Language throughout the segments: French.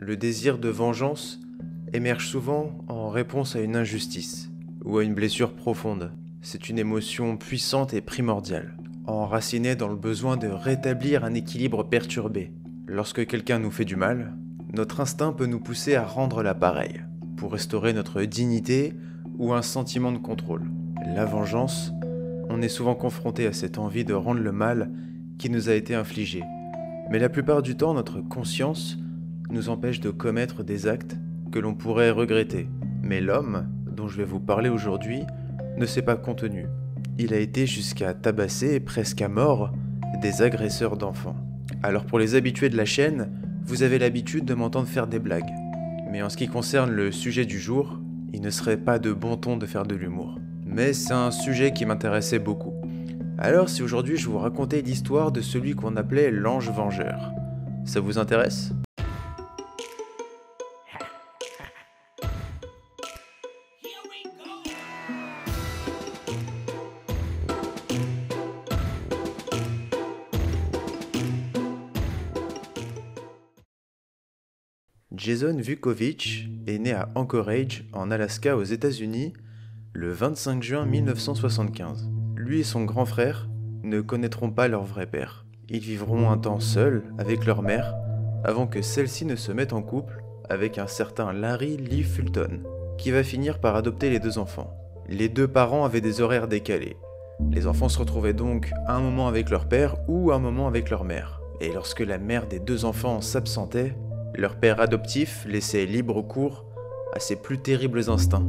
le désir de vengeance émerge souvent en réponse à une injustice ou à une blessure profonde. C'est une émotion puissante et primordiale, enracinée dans le besoin de rétablir un équilibre perturbé. Lorsque quelqu'un nous fait du mal, notre instinct peut nous pousser à rendre l'appareil, pour restaurer notre dignité ou un sentiment de contrôle. La vengeance, on est souvent confronté à cette envie de rendre le mal qui nous a été infligé. Mais la plupart du temps, notre conscience nous empêche de commettre des actes que l'on pourrait regretter. Mais l'homme, dont je vais vous parler aujourd'hui, ne s'est pas contenu. Il a été jusqu'à tabasser, presque à mort, des agresseurs d'enfants. Alors pour les habitués de la chaîne, vous avez l'habitude de m'entendre faire des blagues. Mais en ce qui concerne le sujet du jour, il ne serait pas de bon ton de faire de l'humour. Mais c'est un sujet qui m'intéressait beaucoup. Alors si aujourd'hui je vous racontais l'histoire de celui qu'on appelait l'ange vengeur, ça vous intéresse ? Jason Vukovich est né à Anchorage, en Alaska, aux États-Unis, le 25 juin 1975. Lui et son grand frère ne connaîtront pas leur vrai père. Ils vivront un temps seuls avec leur mère, avant que celle-ci ne se mette en couple avec un certain Larry Lee Fulton, qui va finir par adopter les deux enfants. Les deux parents avaient des horaires décalés. Les enfants se retrouvaient donc un moment avec leur père ou un moment avec leur mère. Et lorsque la mère des deux enfants s'absentait, leur père adoptif laissait libre cours à ses plus terribles instincts.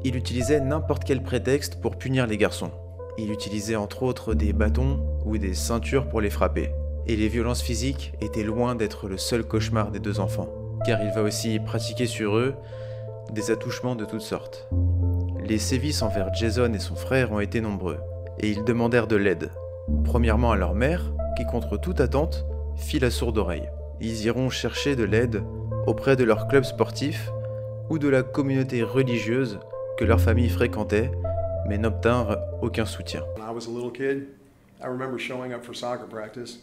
Il utilisait n'importe quel prétexte pour punir les garçons. Il utilisait entre autres des bâtons ou des ceintures pour les frapper. Et les violences physiques étaient loin d'être le seul cauchemar des deux enfants, car il va aussi pratiquer sur eux des attouchements de toutes sortes. Les sévices envers Jason et son frère ont été nombreux, et ils demandèrent de l'aide. Premièrement à leur mère, qui contre toute attente fit la sourde oreille. Ils iront chercher de l'aide auprès de leur club sportif ou de la communauté religieuse que leur famille fréquentait, mais n'obtinrent aucun soutien. When I was a little kid, I remember showing up for soccer practice,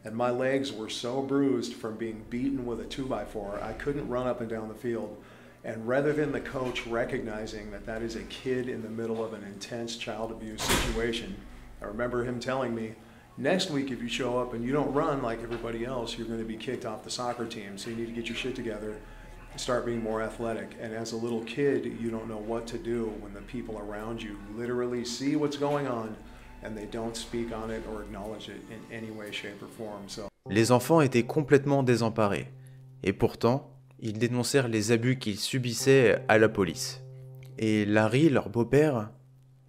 and my legs were so bruised from being beaten with a 2x4, I couldn't run up and down the field. And rather than the coach recognizing that that is a kid in the middle of an intense child abuse situation, I remember him telling me, next week, if you show up and you don't run like everybody else, you're going to be kicked off the soccer team. So you need to get your shit together and start being more athletic. And as a little kid, you don't know what to do when the people around you literally see what's going on and they don't speak on it or acknowledge it in any way, shape, or form. So. Les enfants étaient complètement désemparés. Et pourtant, ils dénoncèrent les abus qu'ils subissaient à la police. Et Larry, leur beau-père,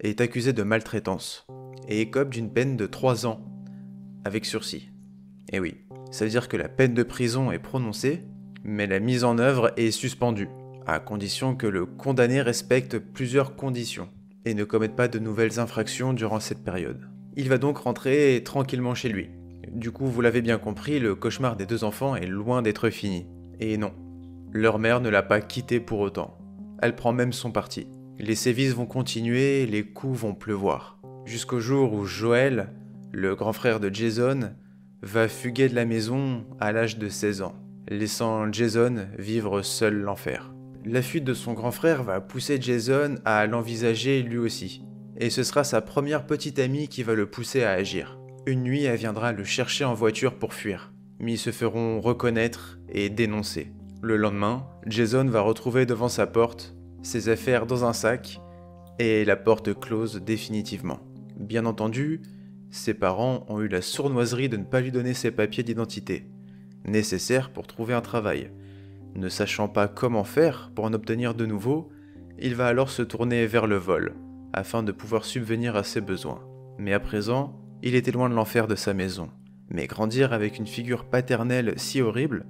est accusé de maltraitance et écope d'une peine de 3 ans avec sursis. Et oui, ça veut dire que la peine de prison est prononcée, mais la mise en œuvre est suspendue, à condition que le condamné respecte plusieurs conditions et ne commette pas de nouvelles infractions durant cette période. Il va donc rentrer tranquillement chez lui. Du coup, vous l'avez bien compris, le cauchemar des deux enfants est loin d'être fini. Et non, leur mère ne l'a pas quitté pour autant. Elle prend même son parti. Les sévices vont continuer, les coups vont pleuvoir. Jusqu'au jour où Joel, le grand frère de Jason, va fuguer de la maison à l'âge de 16 ans, laissant Jason vivre seul l'enfer. La fuite de son grand frère va pousser Jason à l'envisager lui aussi, et ce sera sa première petite amie qui va le pousser à agir. Une nuit, elle viendra le chercher en voiture pour fuir, mais ils se feront reconnaître et dénoncer. Le lendemain, Jason va retrouver devant sa porte ses affaires dans un sac et la porte close définitivement. Bien entendu, ses parents ont eu la sournoiserie de ne pas lui donner ses papiers d'identité, nécessaires pour trouver un travail. Ne sachant pas comment faire pour en obtenir de nouveaux, il va alors se tourner vers le vol, afin de pouvoir subvenir à ses besoins. Mais à présent, il était loin de l'enfer de sa maison. Mais grandir avec une figure paternelle si horrible,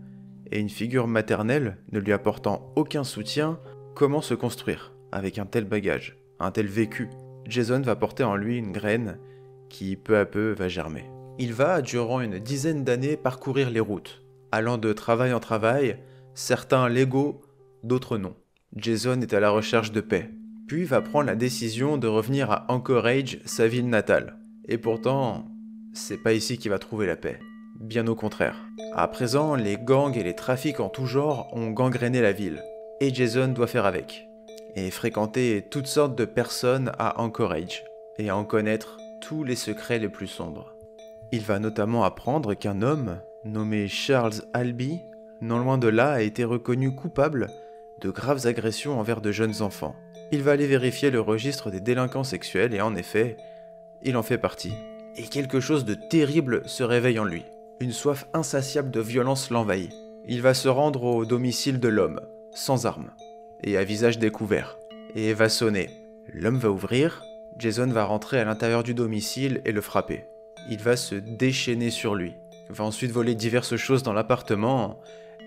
et une figure maternelle ne lui apportant aucun soutien, comment se construire avec un tel bagage, un tel vécu ? Jason va porter en lui une graine qui peu à peu va germer. Il va, durant une dizaine d'années, parcourir les routes, allant de travail en travail, certains légaux, d'autres non. Jason est à la recherche de paix, puis va prendre la décision de revenir à Anchorage, sa ville natale. Et pourtant, c'est pas ici qu'il va trouver la paix. bien au contraire. À présent, les gangs et les trafics en tout genre ont gangréné la ville, et Jason doit faire avec, et fréquenter toutes sortes de personnes à Anchorage, et à en connaître tous les secrets les plus sombres. Il va notamment apprendre qu'un homme, nommé Charles Albee, non loin de là, a été reconnu coupable de graves agressions envers de jeunes enfants. Il va aller vérifier le registre des délinquants sexuels et en effet, il en fait partie. Et quelque chose de terrible se réveille en lui. Une soif insatiable de violence l'envahit. Il va se rendre au domicile de l'homme, sans armes, et à visage découvert, et va sonner. L'homme va ouvrir, Jason va rentrer à l'intérieur du domicile et le frapper. Il va se déchaîner sur lui, va ensuite voler diverses choses dans l'appartement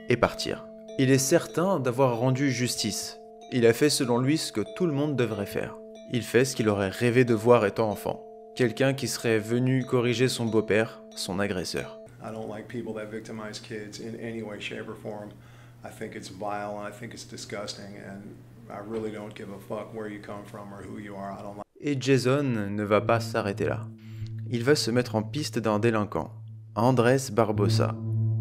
et partir. Il est certain d'avoir rendu justice. Il a fait selon lui ce que tout le monde devrait faire. Il fait ce qu'il aurait rêvé de voir étant enfant. Quelqu'un qui serait venu corriger son beau-père, son agresseur. I don't like people that victimize kids in any way, shape, or form. I think it's vile and I think it's disgusting and I really don't give a fuck where you come from or who you are. I don't like. Et Jason ne va pas s'arrêter là. Il va se mettre en piste d'un délinquant, Andrés Barbosa,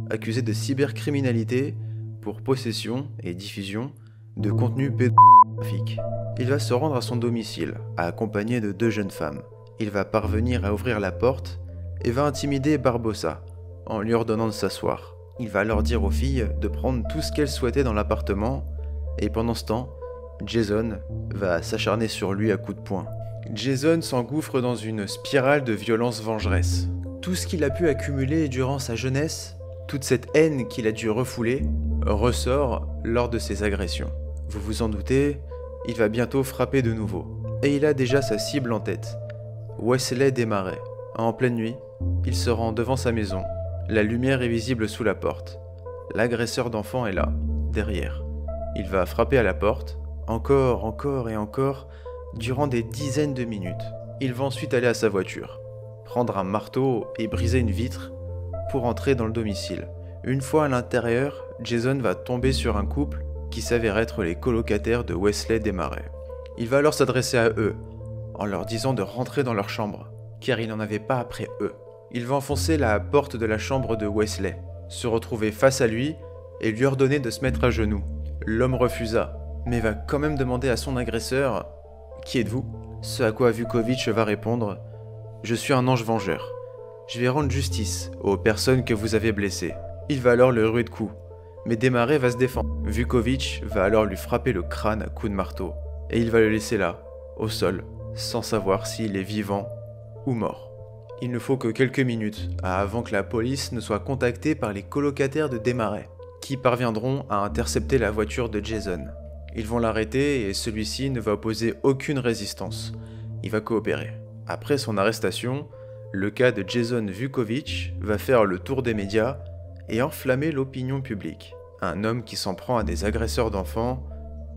accusé de cybercriminalité pour possession et diffusion de contenu pédophilique. Il va se rendre à son domicile, accompagné de 2 jeunes femmes. Il va parvenir à ouvrir la porte et va intimider Barbosa en lui ordonnant de s'asseoir. Il va alors dire aux filles de prendre tout ce qu'elles souhaitaient dans l'appartement et pendant ce temps, Jason va s'acharner sur lui à coups de poing. Jason s'engouffre dans une spirale de violence vengeresse. Tout ce qu'il a pu accumuler durant sa jeunesse, toute cette haine qu'il a dû refouler, ressort lors de ses agressions. Vous vous en doutez, il va bientôt frapper de nouveau. Et il a déjà sa cible en tête, Wesley Desmarais. En pleine nuit, il se rend devant sa maison. La lumière est visible sous la porte. L'agresseur d'enfants est là, derrière. Il va frapper à la porte, encore et encore, durant des dizaines de minutes. Il va ensuite aller à sa voiture, prendre un marteau et briser une vitre pour entrer dans le domicile. Une fois à l'intérieur, Jason va tomber sur un couple qui s'avère être les colocataires de Wesley Desmarais. Il va alors s'adresser à eux, en leur disant de rentrer dans leur chambre, car il n'en avait pas après eux. Il va enfoncer la porte de la chambre de Wesley, se retrouver face à lui et lui ordonner de se mettre à genoux. L'homme refusa, mais va quand même demander à son agresseur « Qui êtes-vous » Ce à quoi Vukovic va répondre « Je suis un ange vengeur. Je vais rendre justice aux personnes que vous avez blessées. » Il va alors le ruer de coups, mais Desmarais va se défendre. Vukovic va alors lui frapper le crâne à coups de marteau, et il va le laisser là, au sol, sans savoir s'il est vivant ou mort. Il ne faut que quelques minutes avant que la police ne soit contactée par les colocataires de Desmarais, qui parviendront à intercepter la voiture de Jason. Ils vont l'arrêter et celui-ci ne va opposer aucune résistance. Il va coopérer. Après son arrestation, le cas de Jason Vukovic va faire le tour des médias et enflammer l'opinion publique. Un homme qui s'en prend à des agresseurs d'enfants,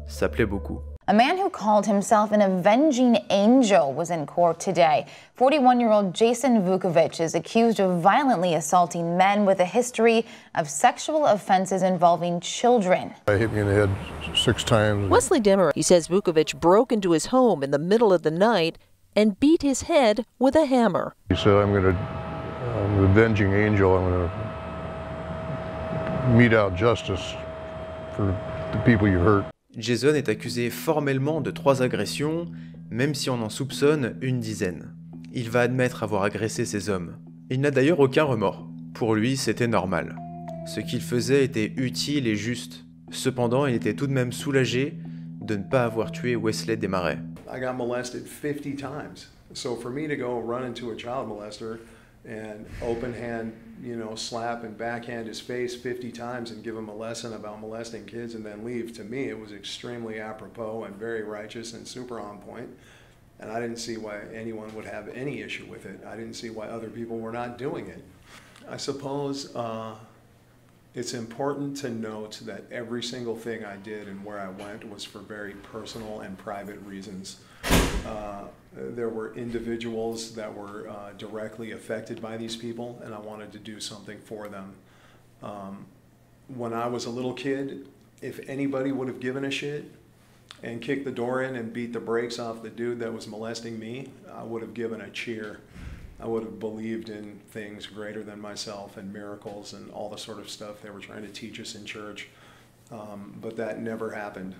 ça plaît beaucoup. A man who called himself an avenging angel was in court today. 41-year-old Jason Vukovic is accused of violently assaulting men with a history of sexual offenses involving children. He hit me in the head 6 times. Wesley Desmarais, he says Vukovic broke into his home in the middle of the night and beat his head with a hammer. He said, I'm an avenging angel. I'm going to mete out justice for the people you hurt. Jason est accusé formellement de 3 agressions, même si on en soupçonne une dizaine. Il va admettre avoir agressé ces hommes. Il n'a d'ailleurs aucun remords. Pour lui, c'était normal. Ce qu'il faisait était utile et juste. Cependant, il était tout de même soulagé de ne pas avoir tué Wesley Desmarais. I got molested 50 times. So for me to go run into a child molester and open hand, slap and backhand his face 50 times and give him a lesson about molesting kids and then leave, to me it was extremely apropos and very righteous and super on point. And I didn't see why anyone would have any issue with it. I didn't see why other people were not doing it. I suppose it's important to note that every single thing I did and where I went was for very personal and private reasons. There were individuals that were directly affected by these people, and I wanted to do something for them. When I was a little kid, if anybody would have given a shit and kicked the door in and beat the brakes off the dude that was molesting me, I would have given a cheer. I would have believed in things greater than myself and miracles and all the sort of stuff they were trying to teach us in church. But that never happened.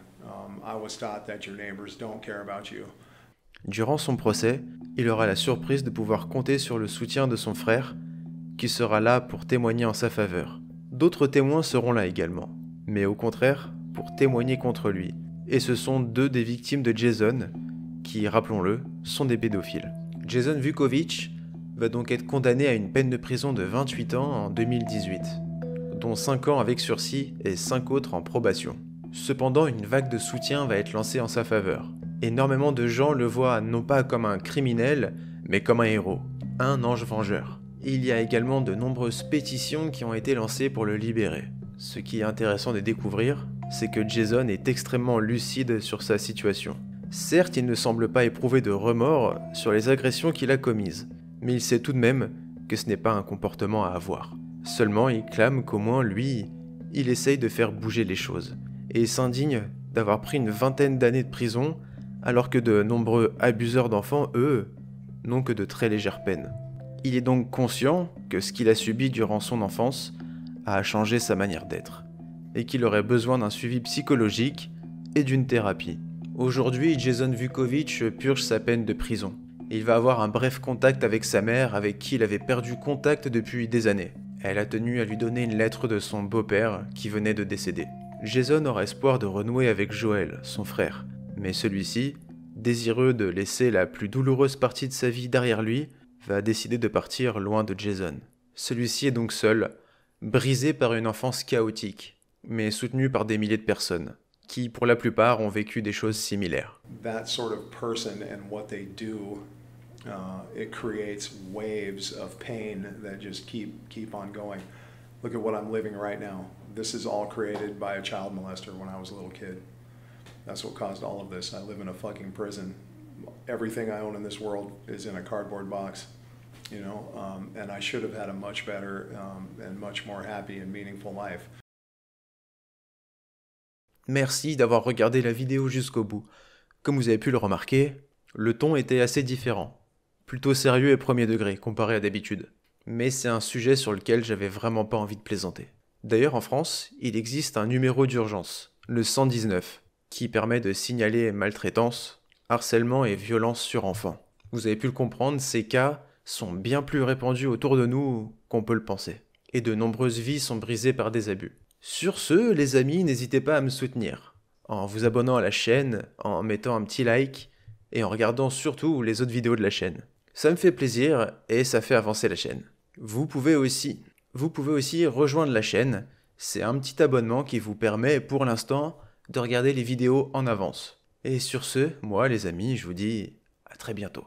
I was taught that your neighbors don't care about you. Durant son procès, il aura la surprise de pouvoir compter sur le soutien de son frère, qui sera là pour témoigner en sa faveur. D'autres témoins seront là également, mais au contraire, pour témoigner contre lui. Et ce sont deux des victimes de Jason, qui, rappelons-le, sont des pédophiles. Jason Vukovic va donc être condamné à une peine de prison de 28 ans en 2018, dont 5 ans avec sursis et 5 autres en probation. Cependant, une vague de soutien va être lancée en sa faveur. Énormément de gens le voient non pas comme un criminel, mais comme un héros, un ange vengeur. Il y a également de nombreuses pétitions qui ont été lancées pour le libérer. Ce qui est intéressant de découvrir, c'est que Jason est extrêmement lucide sur sa situation. Certes, il ne semble pas éprouver de remords sur les agressions qu'il a commises, mais il sait tout de même que ce n'est pas un comportement à avoir. Seulement, il clame qu'au moins lui, il essaye de faire bouger les choses, et s'indigne d'avoir pris une 20aine d'années de prison, alors que de nombreux abuseurs d'enfants, eux, n'ont que de très légères peines. Il est donc conscient que ce qu'il a subi durant son enfance a changé sa manière d'être, et qu'il aurait besoin d'un suivi psychologique et d'une thérapie. Aujourd'hui, Jason Vukovic purge sa peine de prison. Il va avoir un bref contact avec sa mère, avec qui il avait perdu contact depuis des années. Elle a tenu à lui donner une lettre de son beau-père qui venait de décéder. Jason aura espoir de renouer avec Joel, son frère, mais celui-ci, désireux de laisser la plus douloureuse partie de sa vie derrière lui, va décider de partir loin de Jason. Celui-ci est donc seul, brisé par une enfance chaotique, mais soutenu par des milliers de personnes, qui pour la plupart ont vécu des choses similaires. That sort of person and what they do, it creates waves of pain that just keep on going. Look at what I'm living right now. This is all created by a child molester when I was a little kid. That's what caused all of this. I live in a fucking prison. Everything I own in this world is in a cardboard box, you know, and I should have had a much better and much more happy and meaningful life. Merci d'avoir regardé la vidéo jusqu'au bout. Comme vous avez pu le remarquer, le ton était assez différent. Plutôt sérieux et premier degré comparé à d'habitude. Mais c'est un sujet sur lequel j'avais vraiment pas envie de plaisanter. D'ailleurs en France, il existe un numéro d'urgence, le 119, qui permet de signaler maltraitance, harcèlement et violence sur enfants. Vous avez pu le comprendre, ces cas sont bien plus répandus autour de nous qu'on peut le penser. Et de nombreuses vies sont brisées par des abus. Sur ce, les amis, n'hésitez pas à me soutenir, en vous abonnant à la chaîne, en mettant un petit like, et en regardant surtout les autres vidéos de la chaîne. Ça me fait plaisir, et ça fait avancer la chaîne. Vous pouvez aussi rejoindre la chaîne, c'est un petit abonnement qui vous permet, pour l'instant, de regarder les vidéos en avance. Et sur ce, moi les amis, je vous dis à très bientôt.